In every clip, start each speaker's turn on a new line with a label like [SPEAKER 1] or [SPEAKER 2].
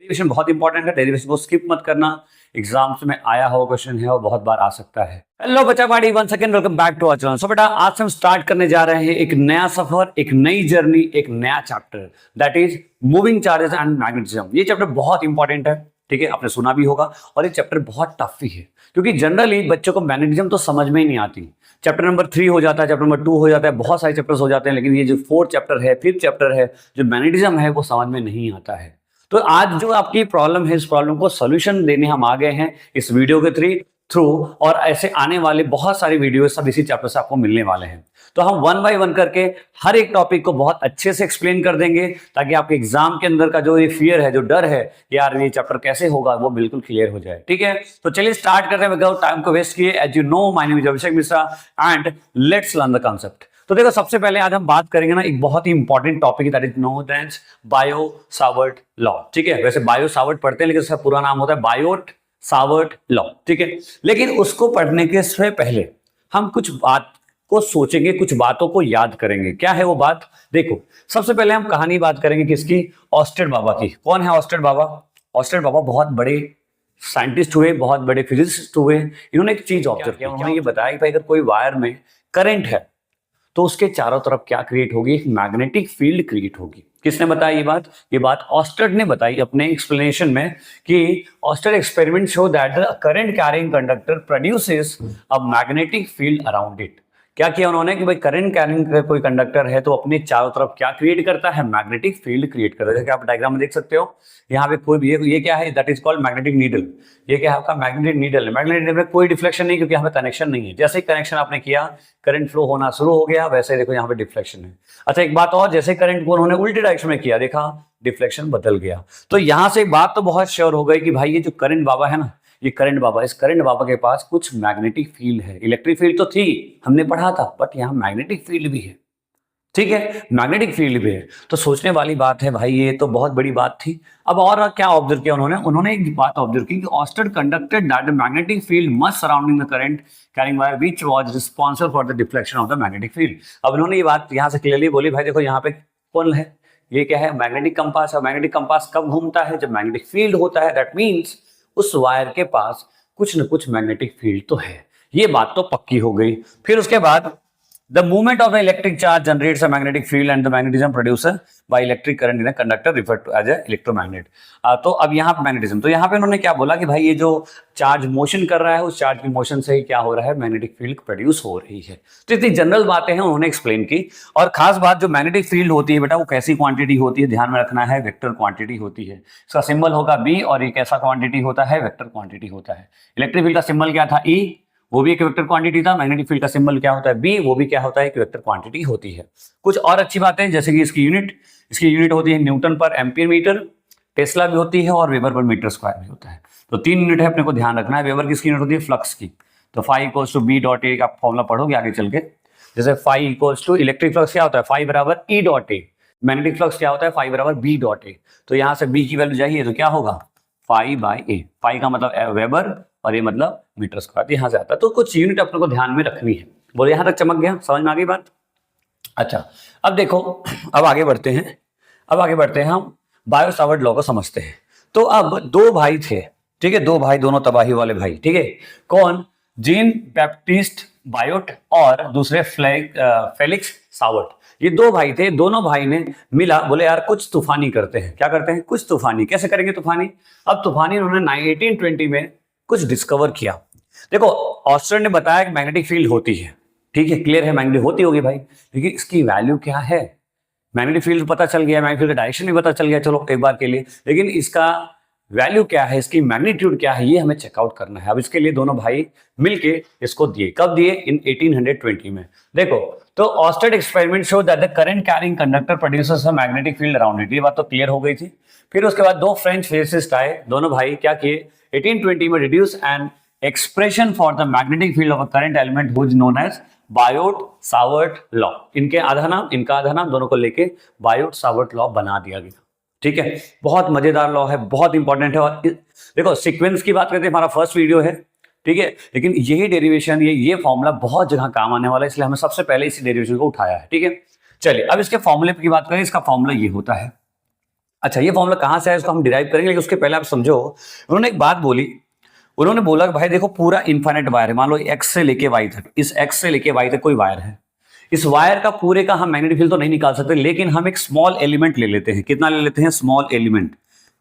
[SPEAKER 1] Derivation बहुत important है, derivation को स्किप मत करना, एग्जाम्स में आया हुआ क्वेश्चन है और बहुत बार आ सकता है। हेलो बच्चा party, one second, welcome back to our channel. So बेटा आज से हम स्टार्ट करने जा रहे हैं एक नया सफर, एक नई जर्नी, एक नया chapter, that is moving charges and magnetism. ये चैप्टर बहुत इंपॉर्टेंट है, ठीक है, आपने सुना भी होगा, और ये चैप्टर बहुत टफ भी है क्योंकि जनरली बच्चों को मैग्नेटिज्म तो समझ में ही नहीं आती। चैप्टर नंबर 3 हो जाता है, चैप्टर नंबर 2 हो जाता है, बहुत सारे चैप्टर्स हो जाते हैं, लेकिन ये जो 4th चैप्टर है, 5th चैप्टर है, जो मैग्नेटिज्म है, वो समझ में नहीं आता है। तो आज जो आपकी प्रॉब्लम है, इस प्रॉब्लम को सोल्यूशन देने हम आ गए हैं इस वीडियो के थ्रू, और ऐसे आने वाले बहुत सारी वीडियो सब इसी चैप्टर से आपको मिलने वाले हैं। तो हम वन बाय वन करके हर एक टॉपिक को बहुत अच्छे से एक्सप्लेन कर देंगे ताकि आपके एग्जाम के अंदर का जो ये फियर है, जो डर है यार ये चैप्टर कैसे होगा, वो बिल्कुल क्लियर हो जाए। ठीक है, तो चलिए स्टार्ट करते हैं विदाउट टाइम को वेस्ट किए। As you know, my name is Abhishek Mishra and let's learn the concept. तो देखो, सबसे पहले आज हम बात करेंगे ना एक बहुत ही important topic, that is known as Biot Savart law. ठीक है, वैसे बायो सावर्ट पढ़ते हैं लेकिन इसका पूरा नाम होता है बायोट सावर्ट लॉ। ठीक है, लेकिन उसको पढ़ने के से पहले हम कुछ बात को सोचेंगे, कुछ बातों को याद करेंगे। क्या है वो बात? देखो, सबसे पहले हम कहानी बात करेंगे किसकी? ऑस्टेड बाबा की। कौन है ऑस्टेड बाबा? ऑस्टेड बाबा बहुत बड़े साइंटिस्ट हुए, बहुत बड़े फिजिसिस्ट हुए। इन्होंने एक चीज ऑब्जर्व किया, उन्होंने ये बताया कि भाई अगर कोई वायर में करंट है तो उसके चारों तरफ क्या क्रिएट होगी? एक मैग्नेटिक फील्ड क्रिएट होगी। किसने बताया ये बात? ये बात ऑस्टेड ने बताई अपने एक्सप्लेनेशन में कि Oersted experiment show that the current carrying conductor produces a magnetic field around it. क्या किया उन्होंने कि भाई करंट कैरिंग कोई कंडक्टर है तो अपने चारों तरफ क्या क्रिएट करता है? मैग्नेटिक फील्ड क्रिएट करता है। जैसे आप डायग्राम में देख सकते हो, यहाँ पे कोई भी ये क्या है? That is called magnetic needle. ये क्या है? आपका मैग्नेटिक नीडल है। मैग्नेटिक नीडल में कोई डिफ्लेक्शन नहीं क्योंकि यहाँ पे कनेक्शन नहीं है। जैसे ही कनेक्शन आपने किया, करंट फ्लो होना शुरू हो गया, वैसे ही देखो यहाँ पे डिफ्लेक्शन है। अच्छा, एक बात और, जैसे करंट को उन्होंने उल्टे डायरेक्शन में किया, देखा डिफ्लेक्शन बदल गया। तो यहाँ से एक बात तो बहुत श्योर हो गई कि भाई ये जो करंट बाबा है ना, ये करंट बाबा, इस करंट बाबा के पास कुछ मैग्नेटिक फील्ड है। इलेक्ट्रिक फील्ड तो थी, हमने पढ़ा था, बट यहाँ मैग्नेटिक फील्ड भी है। ठीक है, मैग्नेटिक फील्ड भी है। तो सोचने वाली बात है भाई, ये तो बहुत बड़ी बात थी। अब और क्या ऑब्जर्व किया उन्होंने एक बात ऑब्जर्व की कि Oersted conducted that the magnetic field must surrounding the current carrying wire which was responsible for the deflection of the magnetic field. अब उन्होंने ये बात यहाँ से क्लियरली बोली, भाई देखो यहाँ पे कौन है? ये क्या है? मैग्नेटिक कंपास है। मैग्नेटिक कंपास कब घूमता है? जब मैग्नेटिक फील्ड होता है। दैट मीन्स उस वायर के पास कुछ न कुछ मैग्नेटिक फील्ड तो है। ये बात तो पक्की हो गई। फिर उसके बाद the movement of electric charge generates a magnetic field and the magnetism producer by electric current in a conductor referred to as a electromagnet. तो अब यहाँ पे मैग्नेटिज्म, तो यहाँ पे उन्होंने क्या बोला कि भाई ये जो चार्ज मोशन कर रहा है, उस चार्ज की मोशन से ही क्या हो रहा है? मैग्नेटिक फील्ड प्रोड्यूस हो रही है। तो इतनी जनरल बातें हैं उन्होंने एक्सप्लेन की। और खास बात, जो मैग्नेटिक फील्ड होती है बेटा, वो कैसी क्वांटिटी होती है? ध्यान में रखना है, वेक्टर क्वांटिटी होती है। इसका सिंबल होगा बी, और ये कैसा क्वांटिटी होता है? वेक्टर क्वांटिटी होता है। इलेक्ट्रिक फील्ड का सिंबल क्या था? ई, वो भी एक वेक्टर क्वांटिटी था। मैग्नेटिक फील्ड का सिंबल क्या होता है? बी, वो भी क्या होता है? एक वेक्टर क्वांटिटी होती है। कुछ और अच्छी बातें, जैसे कि इसकी यूनिट होती है न्यूटन पर एम्पियर मीटर, टेस्ला भी होती है, और वेबर पर मीटर स्क्वायर भी होता है। तो 3 यूनिट है, अपने को ध्यान रखना है। वेबर किसकी यूनिट होती है? फ्लक्स की। तो φ = b डॉट ए का फॉर्मूला पढ़ोगे आगे चल के। जैसे φ इलेक्ट्रिक फ्लक्स क्या होता है? φ बराबर E dot A. Magnetic flux क्या होता है? φ बराबर b डॉट ए। तो यहाँ से b की वैल्यू जाइए तो क्या होगा? φ/a। φ का मतलब वेबर और ये मतलब मीटर स्क्वायर, यहाँ से आता है। तो कुछ यूनिट अपने को ध्यान में रखनी है। बोले यहाँ तक चमक गया? समझ में आ गई बात? अच्छा, अब देखो, अब आगे बढ़ते हैं हम बायो सावर्ट लॉ को समझते हैं। तो अब 2 भाई थे, ठीक है, 2 भाई, दोनों तबाही वाले भाई। ठीक है, कौन? जीन बैप्टिस्ट बायोट और दूसरे फेलिक्स सावर्ट। ये 2 भाई थे। दोनों भाई ने मिला, बोले यार कुछ तूफानी करते हैं। क्या करते हैं? कुछ तूफानी। कैसे करेंगे तूफानी? अब तूफानी उन्होंने 1820 में कुछ डिस्कवर किया। देखो, ऑस्टेड ने बताया कि मैग्नेटिक फील्ड होती है, ठीक है, क्लियर है, मैग्नेटिक होती होगी भाई, लेकिन इसकी वैल्यू क्या है? मैग्नेटिक फील्ड पता चल गया, मैग्नेटिक फील्ड का डायरेक्शन भी पता चल गया, चलो एक बार के लिए, लेकिन इसका वैल्यू क्या है, इसकी मैग्नीट्यूड क्या है, ये हमें चेकआउट करना है। अब इसके लिए दोनों भाई मिलके इसको दिए। कब दिए? इन 1820 में। देखो, तो Oersted experiment show that the current carrying conductor produces a magnetic field around it. ये बात तो क्लियर हो गई थी। फिर उसके बाद 2 फ्रेंच फिजिसिस्ट आए, दोनों भाई क्या किए? 1820 में रिड्यूस an expression for the magnetic field of a current element which known as Biot Savart law. इनका आधा नाम दोनों को लेके बायोट सावर्ट लॉ बना दिया गया। ठीक है, बहुत मजेदार लॉ है, बहुत इंपॉर्टेंट है। और देखो, सीक्वेंस की बात करते हैं, हमारा फर्स्ट वीडियो है, ठीक है, लेकिन यही डेरिवेशन, ये फॉर्मूला बहुत जगह काम आने वाला है, इसलिए हमने सबसे पहले इसी डेरिवेशन को उठाया है। ठीक है, चलिए अब इसके फॉर्मूले की बात करें। इसका फॉर्मूला ये होता है। अच्छा, ये फॉर्मूला कहाँ से है इसको हम डिराइव करेंगे, लेकिन उसके पहले आप समझो, उन्होंने एक बात बोली, उन्होंने बोला कि भाई देखो पूरा इनफाइनाइट वायर है, मान लो एक्स से लेके वाई तक, इस एक्स से लेके वाई तक कोई वायर है, इस वायर का पूरे का हम मैग्नेटिक फील्ड तो नहीं निकाल सकते, लेकिन हम एक स्मॉल एलिमेंट ले लेते हैं। कितना ले लेते हैं? Small element.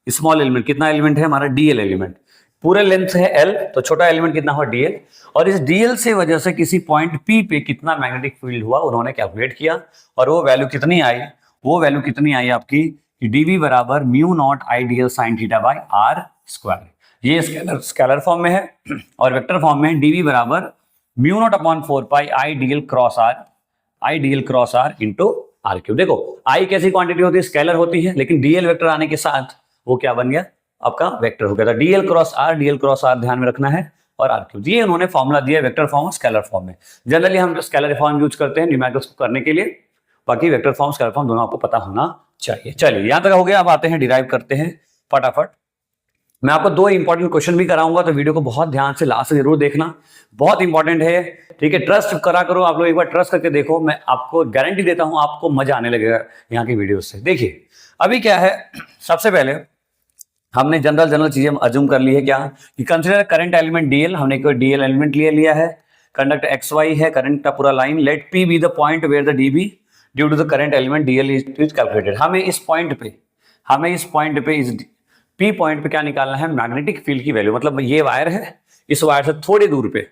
[SPEAKER 1] स्मॉल एलिमेंट कितना एलिमेंट है हमारा? DL element. पूरे लेंथ है एल, तो छोटा एलिमेंट कितना हुआ? डीएल। और इस डीएल से वजह से किसी पॉइंट पी पे कितना मैग्नेटिक फील्ड हुआ उन्होंने कैलकुलेट किया, और वो वैल्यू कितनी आई? वो वैल्यू कितनी आई आपकी? डीवी बराबर mu naught I DL sine theta by are square. ये स्केलर फॉर्म में है, और वेक्टर फॉर्म में डीवी बराबर mu naught upon 4 pi I DL cross R into R cube. देखो आई कैसी क्वांटिटी होती है? स्केलर होती है, लेकिन डीएल वेक्टर आने के साथ वो क्या बन गया? आपका वेक्टर हो गया था। डीएल क्रॉस आर ध्यान में रखना है, और आर क्यूब। ये उन्होंने फॉर्मुला दिया वेक्टर फॉर्म और स्केलर फॉर्म में। जनरली हम स्केलर फॉर्म यूज करते हैं न्यूमेरिकल्स को करने के लिए, बाकी वेक्टर फॉर्म स्केलर फॉर्म दोनों आपको पता होना चाहिए। चलिए यहां तक हो गया, अब आते हैं डिराइव करते हैं फटाफट। मैं आपको 2 इंपॉर्टेंट क्वेश्चन भी कराऊंगा, तो वीडियो को बहुत ध्यान से लास्ट से जरूर देखना, बहुत इंपॉर्टेंट है, ठीक है। ट्रस्ट करा करो आप लोग, एक बार ट्रस्ट करके देखो, मैं आपको गारंटी देता हूं आपको मजा आने लगेगा यहाँ की वीडियो से। देखिए अभी क्या है, सबसे पहले हमने जनरल चीजें अज्यूम कर ली है क्या, कि कंसीडर करंट एलिमेंट डीएल, हमने कोई डीएल एलिमेंट लिया है, कंडक्टर एक्स वाई है, करंट का पूरा line, let P be the point where the DB due to the current element DL is calculated. हमें इस पॉइंट पे इस पी पॉइंट पे क्या निकालना है? मैग्नेटिक फील्ड की वैल्यू। मतलब ये वायर है, इस वायर से थोड़ी दूर पे,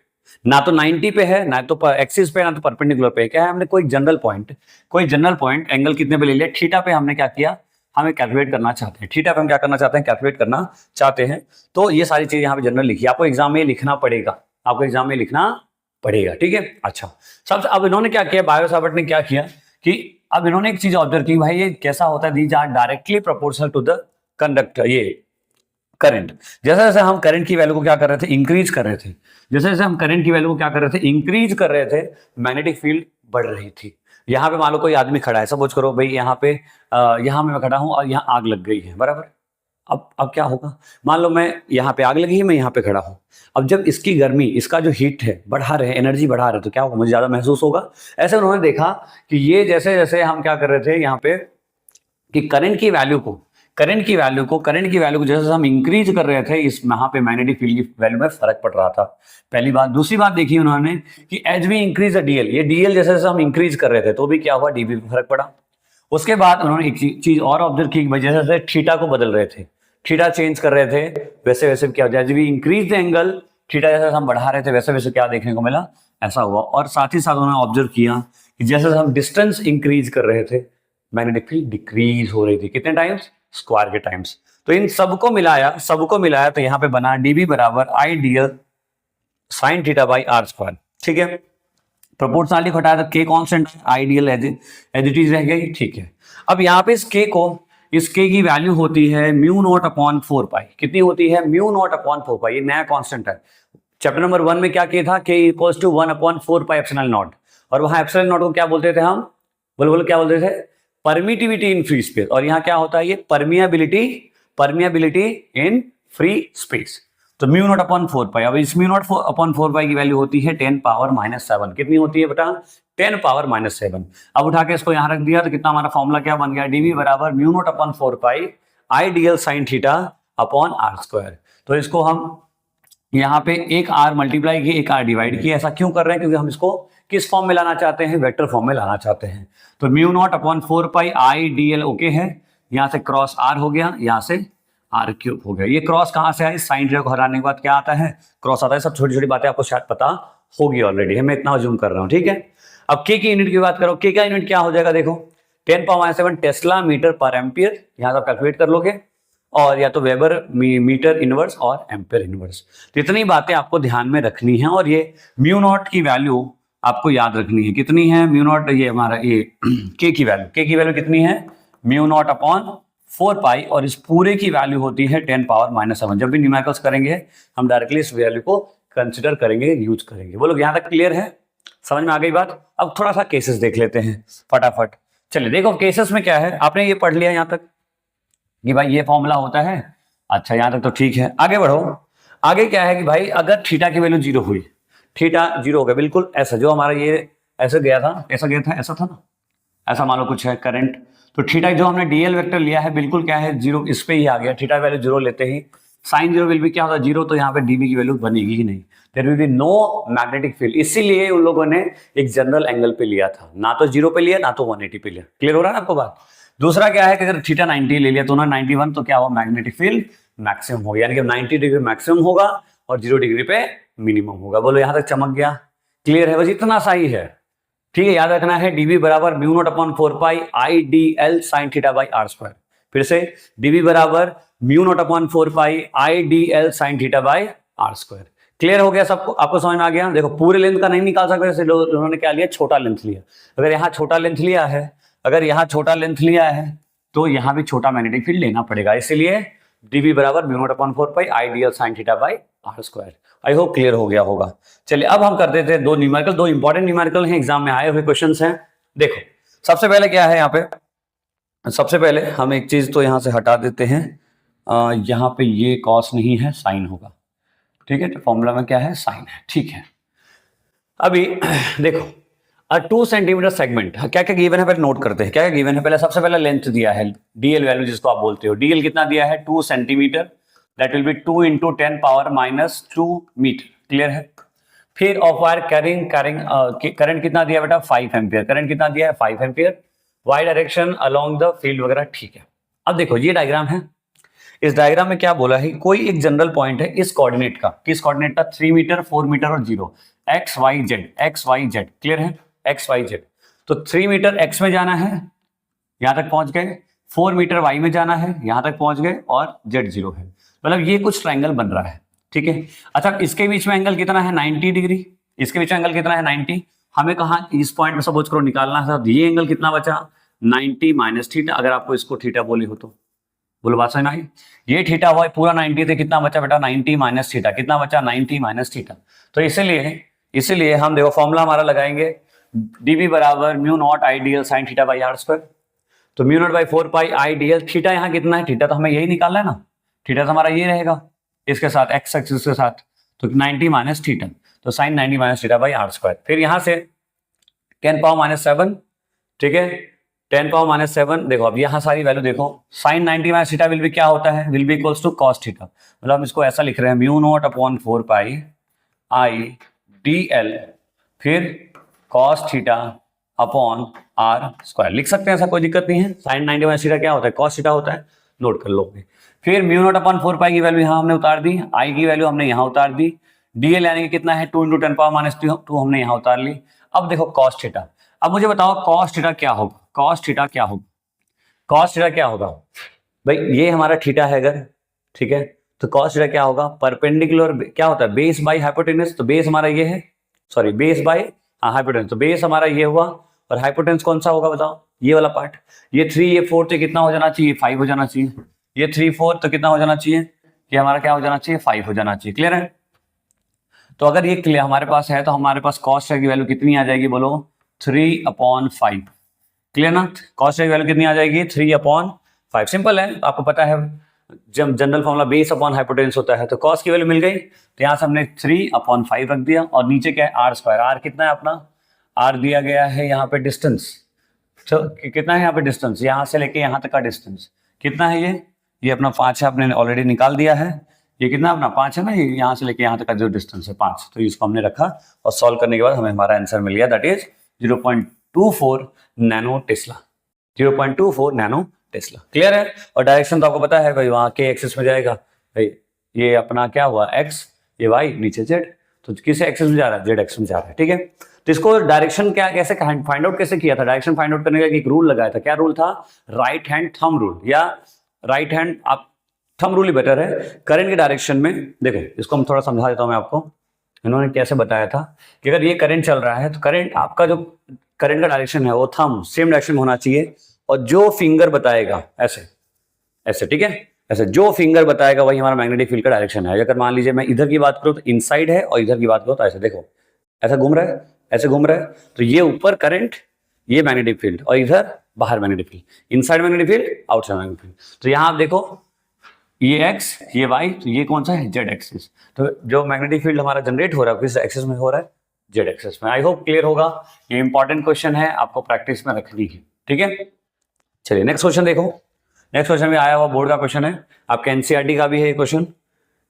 [SPEAKER 1] ना तो 90 पे है, ना तो एक्सिस पे, ना तो परपेंडिकुलर पे, क्या है? हमने कोई जनरल पॉइंट एंगल कितने पे ले लिया? थीटा पे हमने क्या किया? हमें कैलकुलेट करना चाहते हैं। थीटा पे हम क्या करना चाहते हैं? कैलकुलेट करना चाहते हैं। तो ये सारी चीज यहाँ पे जनरल लिखी, आपको एग्जाम में लिखना पड़ेगा, ठीक है। अच्छा, सबसे अब इन्होंने क्या किया, बायो सावर्ट ने क्या किया कि अब इन्होंने एक चीज ऑब्जर्व की, भाई ये कैसा होता है, these are directly proportional to the conductor, ये करंट। जैसे जैसे हम करंट की वैल्यू को क्या कर रहे थे? इंक्रीज कर रहे थे, मैग्नेटिक फील्ड बढ़ रही थी। यहाँ पे मान लो कोई आदमी खड़ा है, सपोज करो भाई यहाँ पे यहाँ मैं खड़ा हूँ और यहाँ आग लग गई है, बराबर। अब क्या होगा? मान लो मैं यहाँ पे आग लगी है, मैं यहाँ पे खड़ा हूँ। अब जब इसकी गर्मी, इसका जो हीट है बढ़ा रहे, एनर्जी बढ़ा रहे, तो क्या होगा? मुझे ज्यादा महसूस होगा। ऐसे उन्होंने देखा कि ये जैसे जैसे हम क्या कर रहे थे यहाँ पे, कि करंट की वैल्यू को जैसे हम इंक्रीज कर रहे थे, इस यहाँ पे मैग्नेटिक फील्ड की वैल्यू में फर्क पड़ रहा था। पहली बात। दूसरी बात देखी उन्होंने कि as we increase the DL, ये डीएल जैसे जैसे हम इंक्रीज कर रहे थे तो भी क्या हुआ? डीबी पे फर्क पड़ा। उसके बाद उन्होंने एक चीज और ऑब्जर्व की, जैसे जैसे थीटा को बदल रहे थे, थीटा चेंज कर रहे थे, वैसे वैसे क्या हो, as we increase the angle, theta जैसे हम बढ़ा रहे थे वैसे वैसे क्या देखने को मिला? ऐसा हुआ। और साथ ही साथ उन्होंने ऑब्जर्व किया कि जैसे हम डिस्टेंस इंक्रीज कर रहे थे, मैग्नेटिक फील्ड डिक्रीज हो रही थी। कितने टाइम्स? स्क्वायर के टाइम्स। तो इन सबको मिलाया तो यहाँ पे बना डीबी बराबर I DL sine theta by are square, ठीक है। प्रोपोर्शनलिटी हटाया तो K constant, ideal as it is रह गई, ठीक है। अब यहाँ पे इस के की वैल्यू होती है म्यू नॉट अपॉन 4 पाई। कितनी होती है? म्यू नॉट अपॉन 4 पाई। ये नया कांस्टेंट है। चैप्टर नंबर 1 में क्या किया था? K equals to 1 upon 4 pi epsilon naught, और वहां एप्सिलॉन नॉट को क्या बोलते थे हम? बोलो क्या बोलते थे? Permittivity in free space. और यहाँ क्या होता है? ये परमियाबिलिटी इन फ्री स्पेस। तो म्यू नॉट अपॉन 4 पाई। अब इस म्यू नॉट अपॉन 4 पाई की वैल्यू होती है 10 पावर -7। कितनी होती है बेटा? 10 पावर -7। अब उठा के इसको यहां रख दिया तो कितना हमारा फॉर्मूला क्या बन गया? डीवी बराबर mu naught upon 4 pi I DL sine theta upon are square. तो इसको हम यहाँ पे एक आर मल्टीप्लाई किए, एक आर डिवाइड किए। ऐसा क्यों कर रहे हैं? क्योंकि हम इसको किस फॉर्म में लाना चाहते हैं? वेक्टर फॉर्म में लाना चाहते हैं। तो mu naught upon 4 pi I DL okay है, यहाँ से क्रॉस आर हो गया, यहाँ से आर क्यूब हो गया। ये क्रॉस कहाँ से आई? साइन थीटा को हटाने के बाद क्या आता है? क्रॉस आता है। सब छोटी छोटी बातें आपको शायद पता होगी ऑलरेडी है, मैं इतना अज्यूम कर रहा हूँ, ठीक है। अब के की यूनिट की बात करो, के का यूनिट क्या हो जाएगा? देखो 10 पावर -7 टेस्ला मीटर पर एम्पियर, यहाँ तो कैलकुलेट कर लोगे, और या तो वेबर मीटर इनवर्स और एम्पियर इनवर्स। तो इतनी बातें आपको ध्यान में रखनी है। और ये म्यू नॉट की वैल्यू आपको याद रखनी है। कितनी है म्यू नॉट? ये हमारा ये के की वैल्यू कितनी है? म्यू नॉट अपॉन 4 पाई, और इस पूरे की वैल्यू होती है 10 पावर -7। जब भी न्यूमेरिकल्स करेंगे हम डायरेक्टली इस वैल्यू को कंसिडर करेंगे, यूज करेंगे। बोलो यहाँ तक क्लियर है? समझ में आ गई बात? अब थोड़ा सा केसेस देख लेते हैं फटाफट। चलिए देखो केसेस में क्या है, आपने ये पढ़ लिया यहाँ तक कि भाई ये फॉर्मूला होता है। अच्छा यहाँ तक तो ठीक है, आगे बढ़ो। आगे क्या है कि भाई अगर थीटा की वैल्यू 0 हुई, थीटा 0 हो गया, बिल्कुल ऐसा जो हमारा ये ऐसा गया था ना, ऐसा मान लो कुछ है करंट, तो थीटा जो हमने डीएल वेक्टर लिया है बिल्कुल क्या है जीरो, इस पे ही आ गया, थीटा वैल्यू जीरो लेते ही साइन जीरो विल भी क्या होता है जीरो, तो यहाँ पे डीबी की वैल्यू बनेगी ही नहीं, there will be no magnetic field. इसीलिए उन लोगों ने एक जनरल एंगल पे लिया था, ना तो जीरो पे लिया ना तो 180 पे लिया। क्लियर हो रहा है आपको बात। दूसरा क्या है कि अगर थीटा 90 ले लिया तो उन्होंने 91, तो क्या हुआ मैग्नेटिक फील्ड मैक्सिमम हो गया, यानी कि 90 डिग्री मैक्सिमम होगा और 0 डिग्री पे मिनिमम होगा। बोलो यहां तक चमक गया, क्लियर है, बस इतना सा ही है। ठीक है, याद रखना है dv बराबर mu naught upon 4 pi I D L sine theta by are square. फिर से dv बराबर mu naught upon 4 pi I D L sine theta by are square. Clear हो गया सबको, आपको समझ में आ गया। देखो पूरे लेंथ का नहीं निकाल सकते, जैसे उन्होंने क्या लिया, छोटा लेंथ लिया। अगर यहाँ छोटा लेंथ लिया है, अगर यहाँ छोटा लेंथ लिया है तो यहाँ भी छोटा मैग्नेटिक फील्ड लेना पड़ेगा, इसीलिए dv बराबर mu naught upon 4 pi I D L sine theta by are square. I hope clear हो गया होगा। चलिए अब हम करते थे दो न्यूमेरिकल, दो इंपॉर्टेंट न्यूमेरिकल हैं, एग्जाम में आए हुए क्वेश्चंस हैं। देखो सबसे पहले क्या है यहाँ पे, सबसे पहले हम एक चीज तो यहाँ से हटा देते हैं, यहाँ पे ये कॉस नहीं है साइन होगा, ठीक है, तो फॉर्मूला में क्या है साइन है, ठीक है। अभी देखो 2 सेंटीमीटर सेगमेंट, क्या क्या गिवन है पहले नोट करते हैं, क्या क्या गिवन है पहले। सबसे पहले लेंथ दिया है, डीएल वैल्यू जिसको आप बोलते हो, डीएल कितना दिया है 2 centimetre, that will be 2 into 10 power minus 2 metre. Clear है। फिर ऑफ वायर करंट कितना दिया बेटा 5 एम्पियर, करंट कितना दिया है 5 ampere, Y direction along the field वगैरह, ठीक है। अब देखो ये डायग्राम है, इस डायग्राम में क्या बोला है, कोई एक जनरल पॉइंट है इस कोऑर्डिनेट का, किस कोऑर्डिनेट का 3 मीटर 4 मीटर और 0, एक्स वाई जेड, क्लियर है, एक्स वाई जेड। तो 3 मीटर एक्स में जाना है, यहां तक पहुंच गए, 4 मीटर वाई में जाना है, यहां तक पहुंच गए, और जेड 0 है, मतलब ये कुछ ट्रायंगल बन रहा है, ठीक है। अच्छा इसके बीच में एंगल कितना है 90 डिग्री, इसके बीच में एंगल कितना है 90, हमें कहा इस पॉइंट में सपोज करो निकालना है, तो ये एंगल कितना बचा 90 माइनस थीटा, अगर आपको इसको थीटा बोली हो तो बोलो बात समझ आई। ये थीटा हुआ पूरा 90 थे, कितना बचा बेटा 90 माइनस थीटा, कितना बचा 90 माइनस थीटा। तो इसीलिए हम देखो फॉर्मूला हमारा लगाएंगे, dv बराबर mu naught I D L sine theta by are square. तो mu naught by 4 pi I D l, theta यहाँ कितना है, थीटा तो हमें यही निकालना है ना, थीटा तो हमारा ये रहेगा इसके साथ एक्स एक्सिस के साथ, तो 90 माइनस थीटा, तो sine 90 minus theta by are square. फिर यहाँ से 10 पावर माइनस 7, ठीक है, 10 पावर माइनस 7। देखो अब यहाँ सारी वैल्यू देखो, साइन 90 माइनस थीटा विल भी क्या होता है, will be equals to cos theta, मतलब हम इसको ऐसा लिख रहे हैं mu naught upon 4 pi I D l, फिर cos theta upon are square लिख सकते हैं, ऐसा कोई दिक्कत नहीं है। साइन 90 माइनस थीटा क्या होता है, कॉस थीटा होता है, नोट कर लो। फिर म्यू नॉट अपॉन 4 पाई की वैल्यू यहाँ हमने उतार दी, आई की वैल्यू हमने यहाँ उतार दी, डीएल यानी कि कितना है 2 इंटू 10 पावर माइनस 2 हमने यहाँ उतार ली। अब देखो कॉस थीटा, अब मुझे बताओ कॉस थीटा क्या होगा, कॉस थीटा क्या होगा, कॉस थीटा क्या होगा भाई, ये हमारा थीटा है अगर, ठीक है, तो कॉस थीटा क्या होगा, परपेंडिकुलर क्या होता है बेस बाई हाइपोटेनस, तो बेस हमारा ये है, सॉरी बेस बाई हाइपोटेनस, तो बेस हमारा ये हुआ, और हाइपोटेनस कौन सा होगा बताओ, ये वाला पार्ट, ये 3 ये 4 तो कितना हो जाना चाहिए 5 हो जाना चाहिए, ये 3 4 तो कितना हो जाना चाहिए, ये हमारा क्या हो जाना चाहिए 5 हो जाना चाहिए। क्लियर है। तो अगर ये क्लियर हमारे पास है तो हमारे पास कॉस थीटा की वैल्यू कितनी आ जाएगी, बोलो 3/5। क्लियर ना, कॉस थीटा की वैल्यू कितनी आ जाएगी 3/5। सिंपल है, आपको पता है जब general formula base upon hypotenuse होता है, तो कॉस की वैल्यू मिल गई, तो यहाँ से हमने 3/5 रख दिया, और नीचे क्या है आर स्क्वायर, आर कितना है अपना, आर दिया गया है यहाँ पे डिस्टेंस, तो कितना है यहाँ पे डिस्टेंस, यहाँ से लेके यहाँ तक का डिस्टेंस कितना है, ये अपना 5 है, आपने ऑलरेडी निकाल दिया है, ये कितना अपना 5 है ना, ये यहाँ से लेके यहाँ तक का जो डिस्टेंस है 5, तो इसको हमने रखा और सॉल्व करने के बाद हमें हमारा आंसर मिल गया, that is 0.24 nano Tesla, 0.24 nano Tesla. Clear है। और डायरेक्शन तो आपको पता है भाई, वहाँ के एक्सिस में जाएगा भाई, ये अपना क्या हुआ एक्स, ये वाई, नीचे जेड, तो किस एक्सिस में जा रहा है, जेड एक्सिस में जा रहा है, ठीक है। तो इसको डायरेक्शन क्या कैसे फाइंड आउट कैसे किया था, डायरेक्शन फाइंड आउट करने का एक रूल लगाया था, क्या रूल था, राइट हैंड थंब रूल, या राइट हैंड आप थंब रूल ही बेटर है। करंट के डायरेक्शन में देखो, इसको हम थोड़ा समझा देता हूं मैं आपको, इन्होंने कैसे बताया था कि अगर ये करंट चल रहा है तो करंट आपका जो करंट का डायरेक्शन है वो थंब सेम डायरेक्शन में होना चाहिए, और जो फिंगर बताएगा ऐसे ऐसे, ठीक है, ऐसे जो फिंगर बताएगा वही हमारा मैग्नेटिक फील्ड का डायरेक्शन है। अगर मान लीजिए मैं इधर की बात करूं तो इनसाइड है, और इधर की बात करूं तो ऐसे, देखो ऐसा घूम रहा है, ऐसे घूम रहा है, तो ये ऊपर करंट, ये मैग्नेटिक फील्ड, और इधर बाहर magnetic field, inside magnetic field, outside magnetic field. तो यहाँ आप देखो ये एक्स, ये वाई, तो ये कौन सा है जेड एक्सिस, तो जो मैग्नेटिक फील्ड हमारा जनरेट हो रहा है किस एक्सिस में हो रहा है, जेड एक्सिस में। आई होप क्लियर होगा। ये इंपॉर्टेंट क्वेश्चन है, आपको प्रैक्टिस में रखनी है। ठीक है, चलिए नेक्स्ट क्वेश्चन देखो। नेक्स्ट क्वेश्चन में आया हुआ बोर्ड का क्वेश्चन है, आपके एनसीईआरटी का भी है ये क्वेश्चन।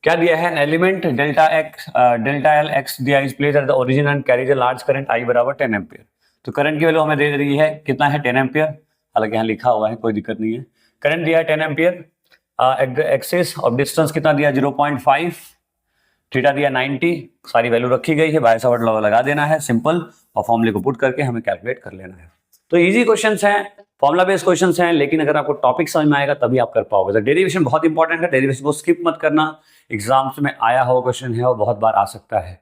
[SPEAKER 1] क्या दिया है, एलिमेंट डेल्टा एल एक्स दिया is place at the origin and carries a large current I बराबर 10 एम्पियर। तो करंट की वैल्यू हमें दे रही है, कितना है 10 एम्पियर, हालांकि यहाँ लिखा हुआ है कोई दिक्कत नहीं है। करंट दिया है 10 एम्पियर, एक्सिस ऑफ डिस्टेंस कितना दिया 0.5, थीटा दिया 90, सारी वैल्यू रखी गई है, बाय सावर्ट लॉ लगा देना है सिंपल, और फॉर्मूले को पुट करके हमें कैलकुलेट कर लेना है। तो इजी क्वेश्चंस हैं, फॉर्मुला बेस्ड क्वेश्चंस हैं, लेकिन अगर आपको टॉपिक समझ में आएगा तभी आप कर पाओगे। तो डेरिवेशन बहुत इंपॉर्टेंट है, डेरिवेशन को स्किप मत करना, एग्जाम्स में आया हुआ क्वेश्चन है और बहुत बार आ सकता है।